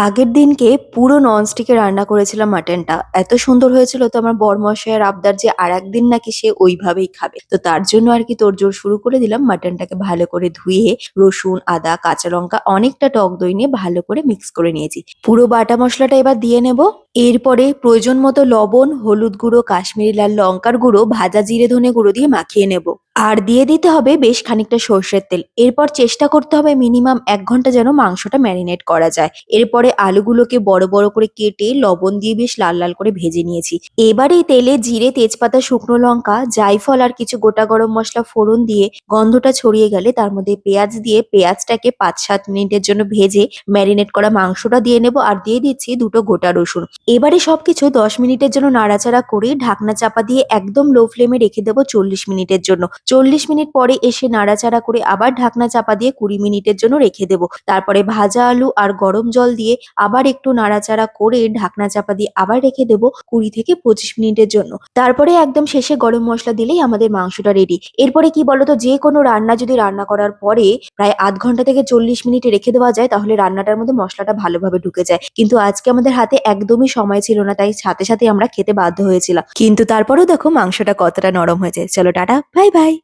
আগের দিনকে পুরো ননস্টিকে রান্না করেছিলাম মাটনটা। এত সুন্দর হয়েছিল তো আমার বরমশাইয়ের আবদার যে আরেকদিন নাকি সে ওইভাবেই খাবে। তো তার জন্য আরকি তোড়জোড় শুরু করে দিলাম। মাটনটাকে ভালো করে ধুয়ে রসুন, আদা, কাঁচা লঙ্কা, অনেকটা টক দই নিয়ে ভালো করে মিক্স করে নিয়েছি। পুরো বাটা মসলাটা এবার দিয়ে নেব। এরপরে প্রয়োজন মতো লবণ, হলুদ গুঁড়ো, কাশ্মীরি লাল লঙ্কার গুঁড়ো, ভাজা জিরে ধনে গুঁড়ো দিয়ে মাখিয়ে নেব। আর দিয়ে দিতে হবে বেশ খানিকটা সর্ষের তেল। এরপর চেষ্টা করতে হবে মিনিমাম ১ ঘন্টা যেন মাংসটা ম্যারিনেট করা যায়। এরপরে আলুগুলোকে বড় বড় করে কেটে লবণ দিয়ে বেশ লাল লাল করে ভেজে নিয়েছি। এবার এই তেলে জিরে, তেজপাতা, শুকনো লঙ্কা, জায়ফল আর কিছু গোটা গরম মসলা ফোড়ন দিয়ে গন্ধটা ছড়িয়ে গেলে তার মধ্যে পেঁয়াজ দিয়ে পেঁয়াজটাকে ৫-৭ মিনিটের জন্য ভেজে ম্যারিনেট করা মাংসটা দিয়ে নেব আর দিয়ে দিচ্ছি ২টো গোটা রসুন। এবারে সবকিছু ১০ মিনিটের জন্য নাড়াচাড়া করে ঢাকনা চাপা দিয়ে একদম লো ফ্লেমে রেখে দেবো ৪০ মিনিটের জন্য। ৪০ মিনিট পরে এসে নাড়াচাড়া করে আবার ঢাকনা চাপা দিয়ে ২০ মিনিটের জন্য রেখে দেবো। তারপরে ভাজা আলু আর গরম জল দিয়ে আবার একটু নাড়াচাড়া করে ঢাকনা চাপা দিয়ে আবার রেখে দেবো ২০ থেকে ২৫ মিনিটের জন্য। তারপরে একদম শেষে গরম মসলা দিলেই আমাদের মাংসটা রেডি। এরপরে কি বলতো, যে কোনো রান্না যদি রান্না করার পরে প্রায় ০.৫ ঘন্টা থেকে ৪০ মিনিট রেখে দেওয়া যায় তাহলে রান্নাটার মধ্যে মসলাটা ভালোভাবে ঢুকে যায়। কিন্তু আজকে আমাদের হাতে একদমই সময় ছিল না, তাই সাথে সাথে আমরা খেতে বাধ্য হয়েছিলাম। কিন্তু তারপরেও দেখো মাংসটা কতটা নরম হয়েছে। চলো টাটা, বাই বাই।